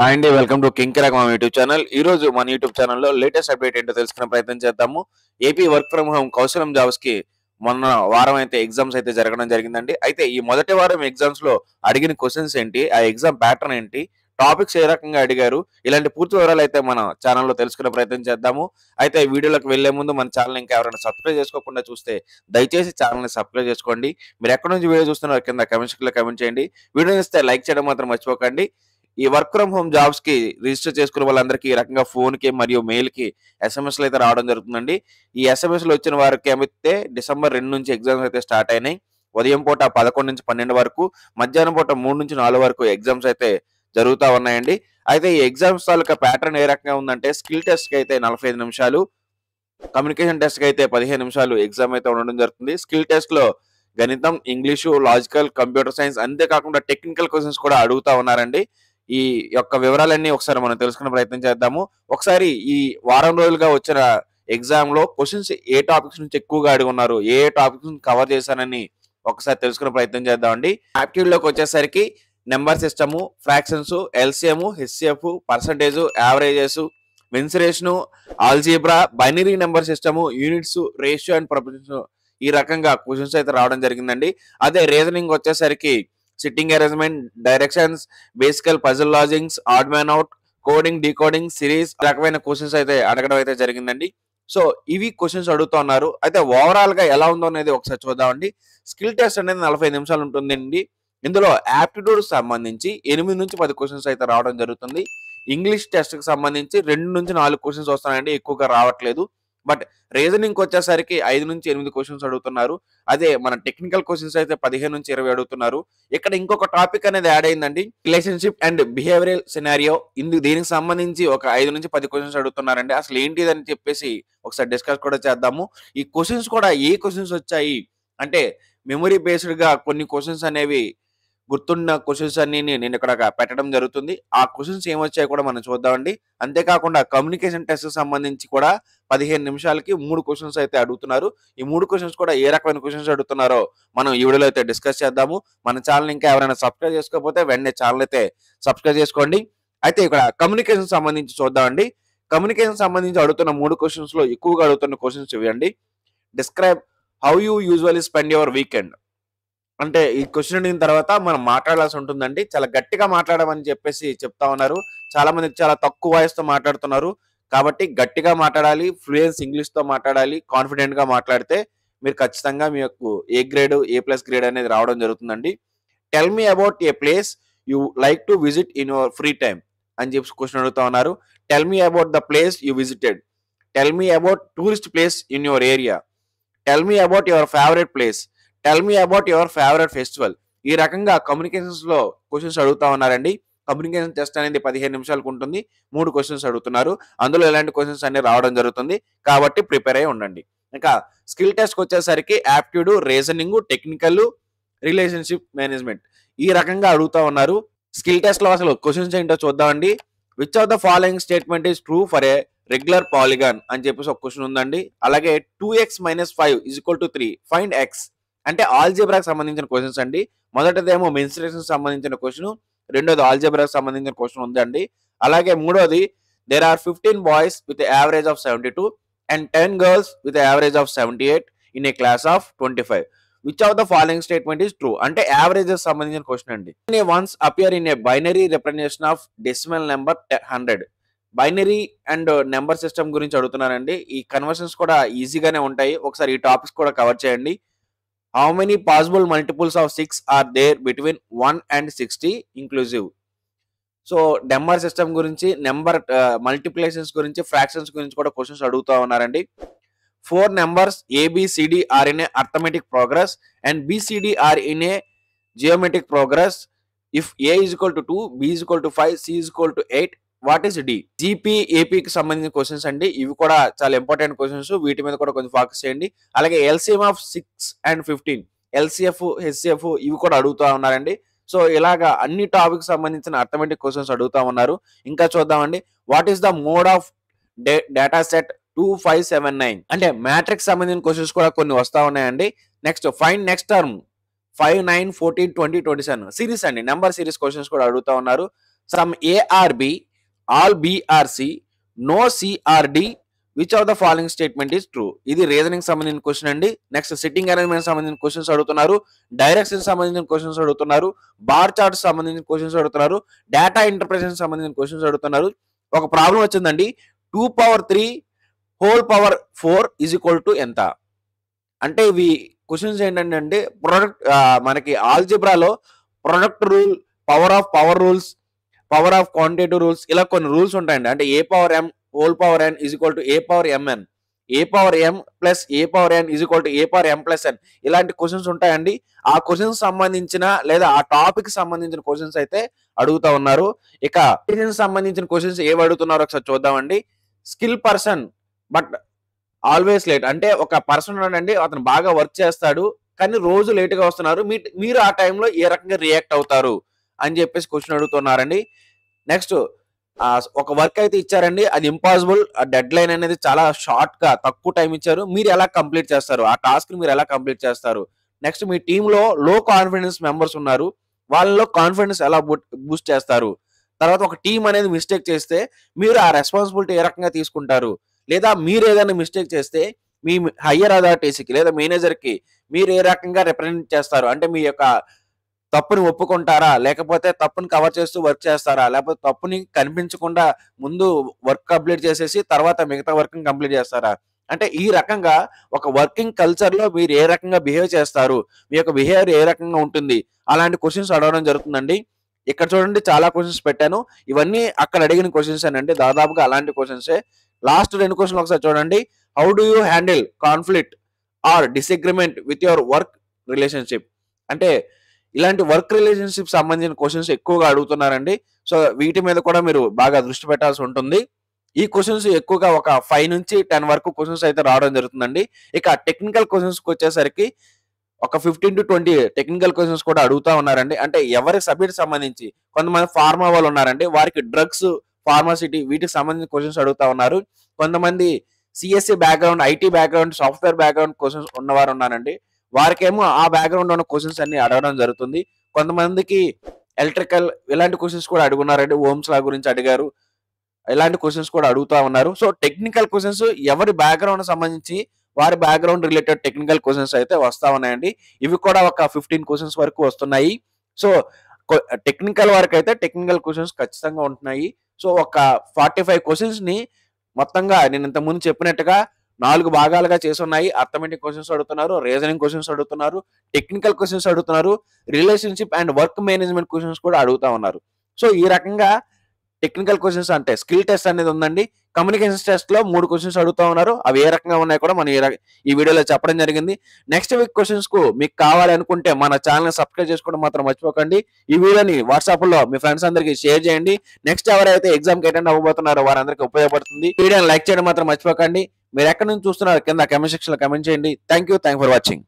Hi అండి, welcome to king కిరాక్ మా YouTube channel. ఈ రోజు మన యూట్యూబ్ ఛానల్లో లేటెస్ట్ అప్డేట్ ఏంటో తెలుసుకునే ప్రయత్నం చేద్దాము. AP work from home Kaushalam jobs కి మొన్న వారం అయితే ఎగ్జామ్స్ అయితే జరగడం జరిగిందండి. అయితే ఈ మొదటి వారం ఎగ్జామ్స్ లో అడిగిన క్వశ్చన్స్ ఏంటి, ఆ ఎగ్జామ్ ప్యాటర్న్ ఏంటి, టాపిక్స్ ఏ రకంగా అడిగారు, ఇలాంటి పూర్తి వివరాలు అయితే మన ఛానల్లో తెలుసుకునే ప్రయత్నం చేద్దాము. అయితే వీడియోలోకి వెళ్లే ముందు మన ఛానల్ ఇంకా ఎవరైనా సబ్స్క్రైబ్ చేసుకోకుండా చూస్తే దయచేసి ఛానల్ని సబ్స్క్రైబ్ చేసుకోండి. మీరు ఎక్కడి నుంచి వీడియో చూస్తున్నారో కింద కమెంట్ సెక్షన్లో కమెంట్ చేయండి. వీడియో ఇస్తే లైక్ చేయడం మాత్రం మర్చిపోకండి. ఈ వర్క్ ఫ్రమ్ హోమ్ జాబ్స్ కి రిజిస్టర్ చేసుకున్న వాళ్ళందరికీ ఈ రకంగా ఫోన్ కి మరియు మెయిల్ కి ఎస్ఎంఎస్లు అయితే రావడం జరుగుతుందండి. ఈ ఎస్ఎంఎస్లు వచ్చిన వారికి ఏమైతే డిసెంబర్ 2 నుంచి ఎగ్జామ్స్ అయితే స్టార్ట్ అయినాయి. ఉదయం పూట 11 నుంచి 12 వరకు, మధ్యాహ్నం పూట 3 నుంచి 4 వరకు ఎగ్జామ్స్ అయితే జరుగుతూ ఉన్నాయండి. అయితే ఈ ఎగ్జామ్స్ తాలూకా ప్యాటర్న్ ఏ రకంగా ఉందంటే, స్కిల్ టెస్ట్ కి అయితే 45 నిమిషాలు, కమ్యూనికేషన్ టెస్ట్ కి అయితే 15 నిమిషాలు ఎగ్జామ్ అయితే ఉండడం జరుగుతుంది. స్కిల్ టెస్ట్ లో గణితం, ఇంగ్లీషు, లాజికల్, కంప్యూటర్ సైన్స్, అంతేకాకుండా టెక్నికల్ క్వశ్చన్స్ కూడా అడుగుతా ఉన్నారండి. ఈ యొక్క వివరాలన్నీ ఒకసారి మనం తెలుసుకునే ప్రయత్నం చేద్దాము. ఒకసారి ఈ వారం రోజులుగా వచ్చిన ఎగ్జామ్ లో క్వశ్చన్స్ ఏ టాపిక్స్ నుంచి ఎక్కువగా అడిగి ఉన్నారు, ఏ టాపిక్స్ కవర్ చేశానని ఒకసారి తెలుసుకునే ప్రయత్నం చేద్దామండి. యాప్టిట్యూడ్ లోకి వచ్చేసరికి number system, fractions, LCM, HCF, percentage, averages, mensuration, algebra, binary number system, units, ratio and proportions, ఈ రకంగా క్వశ్చన్స్ అయితే రావడం జరిగిందండి. అదే రీజనింగ్ వచ్చేసరికి sitting arrangement, directions, basic puzzle lodgings, odd man out, coding, decoding, series రకమైన క్వశ్చన్స్ అయితే అడగడం అయితే జరిగిందండి. సో ఇవి క్వశ్చన్స్ అడుగుతూ ఉన్నారు. అయితే ఓవరాల్ గా ఎలా ఉందో అనేది ఒకసారి చూద్దామండి. స్కిల్ టెస్ట్ అనేది 45 నిమిషాలు ఉంటుందండి. ఇందులో యాప్టిట్యూడ్ సంబంధించి 8 నుంచి 10 క్వశ్చన్స్ అయితే రావడం జరుగుతుంది. ఇంగ్లీష్ టెస్ట్ కి సంబంధించి 2 నుంచి 4 క్వశ్చన్స్ వస్తున్నాయండి, ఎక్కువగా రావట్లేదు. బట్ రీజనింగ్ వచ్చేసరికి 5 నుంచి 8 క్వశ్చన్స్ అడుగుతున్నారు. అదే మన టెక్నికల్ క్వశ్చన్స్ అయితే 15 నుంచి 20 అడుగుతున్నారు. ఇక్కడ ఇంకొక టాపిక్ అనేది యాడ్ అయిందండి, రిలేషన్షిప్ అండ్ బిహేవియరల్ సినారియో. దీనికి సంబంధించి ఒక 5 నుంచి 10 క్వశ్చన్స్ అడుగుతున్నారండి. అసలు ఏంటిది అని చెప్పేసి ఒకసారి డిస్కస్ కూడా చేద్దాము. ఈ క్వశ్చన్స్ కూడా ఏ క్వశ్చన్స్ వచ్చాయి అంటే, మెమరీ బేస్డ్ గా కొన్ని క్వశ్చన్స్ అనేవి, గుర్తున్న క్వశ్చన్స్ అన్ని నేను ఇక్కడ పెట్టడం జరుగుతుంది. ఆ క్వశ్చన్స్ ఏమొచ్చాయి కూడా మనం చూద్దామండి. అంతేకాకుండా కమ్యూనికేషన్ టెస్ట్ సంబంధించి కూడా 15 నిమిషాలకి 3 క్వశ్చన్స్ అయితే అడుగుతున్నారు. ఈ 3 క్వశ్చన్స్ కూడా ఏ రకమైన క్వశ్చన్స్ అడుగుతున్నారో మనం ఈ వీడియోలో అయితే డిస్కస్ చేద్దాము. మన ఛానల్ ఇంకా ఎవరైనా సబ్స్క్రైబ్ చేసుకోకపోతే వెంటనే ఛానల్ అయితే సబ్స్క్రైబ్ చేసుకోండి. అయితే ఇక్కడ కమ్యూనికేషన్ సంబంధించి చూద్దామండి. కమ్యూనికేషన్ సంబంధించి అడుగుతున్న 3 క్వశ్చన్స్ లో ఎక్కువగా అడుగుతున్న క్వశ్చన్స్ ఇవ్వండి. Describe how you usually spend your weekend. అంటే ఈ క్వశ్చన్ అడిగిన తర్వాత మనం మాట్లాడాల్సి ఉంటుందండి. చాలా గట్టిగా మాట్లాడమని చెప్పేసి చెప్తా ఉన్నారు. చాలా మంది చాలా తక్కువ వాయిస్ తో మాట్లాడుతున్నారు. కాబట్టి గట్టిగా మాట్లాడాలి, ఫ్లూయెన్స్ ఇంగ్లీష్ తో మాట్లాడాలి. కాన్ఫిడెంట్ గా మాట్లాడితే మీరు ఖచ్చితంగా మీకు ఏ గ్రేడ్, ఏ+ గ్రేడ్ అనేది రావడం జరుగుతుందండి. Tell me about a place you like to visit in your free time అని చెప్పి క్వశ్చన్ అడుగుతా ఉన్నారు. Tell me about the place you visited. Tell me about tourist place in your area. Tell me about your favourite place. Tell me about your favourite festival. ఈ రకంగా communications లో questions అడుగుతా ఉన్నారండి. Communication test అనేది 15 నిమిషాలకు ఉంటుంది. 3 questions అడుగుతున్నారు. అందులో ఎలాంటి క్వశ్చన్స్ అన్ని రావడం జరుగుతుంది. కాబట్టి ప్రిపేర్ అయి ఉండండి. ఇంకా స్కిల్ టెస్ట్ వచ్చేసరికి aptitude, reasoning, technical, relationship management, ఈ రకంగా అడుగుతా ఉన్నారు. స్కిల్ టెస్ట్ లో అసలు క్వశ్చన్స్ ఏంటో చూద్దామండి. Which of the following statement is true for a regular polygon అని చెప్పేసి ఒక క్వశ్చన్ ఉందండి. అలాగే 2x - 5 = 3, ఫైండ్ x. అంటే ఆల్జీబ్రాకి సంబంధించిన క్వశ్చన్స్ అండి. మొదటిదేమో మెన్సురేషన్ సంబంధించిన క్వశ్చన్, రెండోది ఆల్జీబ్రాకి సంబంధించిన క్వశ్చన్ ఉందండి. అలాగే మూడోది, there are 15 boys with average of 72 and 10 girls with average of 78 in a class of 25. Which of the following statement is true. అంటే యావరేజెస్ సంబంధించిన క్వశ్చన్ అండి. Ones appear in a binary representation of decimal number 100. Binary and number system గురించి అడుగుతున్నారండి. ఈ conversions కూడా ఈజీగానే ఉంటాయి. ఒకసారి ఈ టాపిక్స్ కూడా కవర్ చేయండి. How many possible multiples of 6 are there between 1 and 60 inclusive. So number system గురించి, నెంబర్ మల్టిప్లికేషన్స్ గురించి, ఫ్రాక్షన్స్ గురించి కూడా క్వశ్చన్స్ అడుగుతూ ఉన్నారండి. 4 numbers ABCD are in a arithmetic progress and BCD are in a geometric progress. If A = 2, B = 5, C = 8, what is D. GP, ఏపీకి సంబంధించిన questions అండి. ఇవి కూడా చాలా ఇంపార్టెంట్ క్వశ్చన్స్. వీటి మీద కూడా కొంచెం ఫోకస్ చేయండి. అలాగే LCM of 6 and 15, LCF, HCF ఇవి కూడా అడుగుతూ ఉన్నారండి. సో ఇలాగా అన్ని టాపిక్ సంబంధించిన అర్థమెటిక్ క్వశ్చన్స్ అడుగుతా ఉన్నారు. ఇంకా చూద్దామండి. What is the mode of data set 2579. అంటే మ్యాట్రిక్స్ సంబంధించిన క్వశ్చన్స్ కూడా కొన్ని వస్తా ఉన్నాయండి. Next, find next term 5, 9, 14, 20, 27 series అండి. నెంబర్ సిరీస్ క్వశ్చన్స్ కూడా అడుగుతా ఉన్నారు. Some A are B, all B are C, no C are D, which of the following statement is true. ఇది రీజనింగ్ సంబంధించిన క్వశ్చన్ అండి. నెక్స్ట్ సిట్టింగ్ అరేంజ్మెంట్ సంబంధించిన questions అడుగుతున్నారు, direction సంబంధించిన క్వశ్చన్స్ అడుగుతున్నారు, బార్ చార్ట్ సంబంధించిన క్వశ్చన్స్ అడుగుతున్నారు, డేటా ఇంటర్ప్రిటేషన్ సంబంధించిన క్వశ్చన్స్ అడుగుతున్నారు. ఒక ప్రాబ్లం వచ్చిందండి, 2 power 3 whole power 4 is equal to ఎంత? అంటే ఇవి క్వశ్చన్స్ ఏంటంటే అండి, ప్రొడక్ట్ మనకి ఆల్జిబ్రాలో product rule, power rules, power of quantitative rules, ఇలా కొన్ని రూల్స్ ఉంటాయండి. అంటే A power M whole power N is equal to A power MN, A power M plus A power N is equal to A power M plus ఎన్, ఇలాంటి questions ఉంటాయండి. ఆ questions సంబంధించిన లేదా ఆ టాపిక్ సంబంధించిన క్వశ్చన్స్ అయితే అడుగుతా ఉన్నారు. ఇక సంబంధించిన క్వశ్చన్స్ ఏవి అడుగుతున్నారో ఒకసారి చూద్దామండి. Skill person but always late, అంటే ఒక పర్సన్ ఉన్నాడండి, అతను బాగా వర్క్ చేస్తాడు కానీ రోజు లేట్ గా వస్తున్నారు, మీరు ఆ టైంలో ఏ రకంగా రియాక్ట్ అవుతారు అని చెప్పేసి క్వశ్చన్ అడుగుతున్నారండి. నెక్స్ట్ ఒక వర్క్ అయితే ఇచ్చారండి, అది ఇంపాసిబుల్, ఆ డెడ్ లైన్ అనేది చాలా షార్ట్ గా తక్కువ టైం ఇచ్చారు, మీరు ఎలా కంప్లీట్ చేస్తారు, ఆ టాస్క్ ని మీరు ఎలా కంప్లీట్ చేస్తారు. నెక్స్ట్ మీ టీంలో లో కాన్ఫిడెన్స్ మెంబర్స్ ఉన్నారు, వాళ్ళలో కాన్ఫిడెన్స్ ఎలా బూస్ట్ చేస్తారు. తర్వాత ఒక టీం అనేది మిస్టేక్ చేస్తే మీరు ఆ రెస్పాన్సిబిలిటీ ఏ రకంగా తీసుకుంటారు, లేదా మీరు ఏదైనా మిస్టేక్ చేస్తే మీ హయ్యర్ అథారిటీస్కి లేదా మేనేజర్కి మీరు ఏ రకంగా రిప్రజెంట్ చేస్తారు. అంటే మీ యొక్క తప్పుని ఒప్పుకుంటారా, లేకపోతే తప్పుని కవర్ చేస్తూ వర్క్ చేస్తారా, లేకపోతే తప్పుని కనిపించకుండా ముందు వర్క్ కంప్లీట్ చేసేసి తర్వాత మిగతా వర్క్ కంప్లీట్ చేస్తారా. అంటే ఈ రకంగా ఒక వర్కింగ్ కల్చర్ లో మీరు ఏ రకంగా బిహేవ్ చేస్తారు, మీ యొక్క బిహేవియర్ ఏ రకంగా ఉంటుంది, అలాంటి క్వశ్చన్స్ అడగడం జరుగుతుందండి. ఇక్కడ చూడండి చాలా క్వశ్చన్స్ పెట్టాను, ఇవన్నీ అక్కడ అడిగిన క్వశ్చన్స్ అండి, దాదాపుగా అలాంటి క్వశ్చన్సే. లాస్ట్ 2 క్వశ్చన్లు ఒకసారి చూడండి. How do you handle conflict or disagreement with your work relationship, అంటే ఇలాంటి వర్క్ రిలేషన్షిప్ సంబంధించిన క్వశ్చన్స్ ఎక్కువగా అడుగుతున్నారండి. సో వీటి మీద కూడా మీరు బాగా దృష్టి పెట్టాల్సి ఉంటుంది. ఈ క్వశ్చన్స్ ఎక్కువగా ఒక 5 నుంచి 10 వరకు క్వశ్చన్స్ అయితే రావడం జరుగుతుందండి. ఇక టెక్నికల్ క్వశ్చన్స్ వచ్చేసరికి ఒక 15 to 20 టెక్నికల్ క్వశ్చన్స్ కూడా అడుగుతా ఉన్నారండి. అంటే ఎవరి సబ్జెక్ట్ సంబంధించి కొంతమంది ఫార్మా వాళ్ళు ఉన్నారండి, వారికి డ్రగ్స్, ఫార్మాసిటీ వీటికి సంబంధించిన క్వశ్చన్స్ అడుగుతా ఉన్నారు. కొంతమంది CSC background, IT background, software background questions ఉన్నవారు ఉన్నారండి, వారికేమో ఆ బ్యాక్గ్రౌండ్ ఉన్న క్వశ్చన్స్ అన్ని అడగడం జరుగుతుంది. కొంతమందికి ఎలక్ట్రికల్ ఇలాంటి క్వశ్చన్స్ కూడా అడుగున్నారండి, ఓమ్స్ లా గురించి అడిగారు, ఇలాంటి క్వశ్చన్స్ కూడా అడుగుతా ఉన్నారు. సో టెక్నికల్ క్వశ్చన్స్ ఎవరి బ్యాక్గ్రౌండ్ సంబంధించి వారి బ్యాక్గ్రౌండ్ రిలేటెడ్ టెక్నికల్ క్వశ్చన్స్ అయితే వస్తా ఉన్నాయండి. ఇవి కూడా ఒక 15 క్వశ్చన్స్ వరకు వస్తున్నాయి. సో టెక్నికల్ వరకు అయితే టెక్నికల్ క్వశ్చన్స్ ఖచ్చితంగా ఉంటున్నాయి. సో ఒక 45 క్వశ్చన్స్ ని మొత్తంగా నేను ఇంత ముందు చెప్పినట్టుగా 4 భాగాలుగా చేసి ఉన్నాయి. అర్థమెటిక్ క్వశ్చన్స్ అడుగుతున్నారు, రీజనింగ్ క్వశ్చన్స్ అడుగుతున్నారు, టెక్నికల్ క్వశ్చన్స్ అడుగుతున్నారు, relationship and work management questions కూడా అడుగుతా ఉన్నారు. సో ఈ రకంగా టెక్నికల్ క్వశ్చన్స్ అంటే స్కిల్ టెస్ట్ అనేది ఉందండి. కమ్యూనికేషన్ టెస్ట్ లో 3 క్వశ్చన్స్ అడుగుతా ఉన్నారు, అవి ఏ రకంగా ఉన్నాయి కూడా మనం ఈ వీడియోలో చెప్పడం జరిగింది. నెక్స్ట్ వీక్ క్వశ్చన్స్ కు మీకు కావాలి అనుకుంటే మన ఛానల్ సబ్స్క్రైబ్ చేసుకోవడం మాత్రం మర్చిపోకండి. ఈ వీడియోని వాట్సాప్ లో మీ ఫ్రెండ్స్ అందరికి షేర్ చేయండి. నెక్స్ట్ ఎవరైతే ఎగ్జామ్ కి అటెండ్ అవ్వబోతున్నారో వారందరికీ ఉపయోగపడుతుంది. వీడియోని లైక్ చేయడం మాత్రం మర్చిపోకండి. మీరు ఎక్కడి నుంచి చూస్తున్నారో కింద కమెంట్ సెక్షన్ లో కమెంట్ చేయండి. Thank you for watching.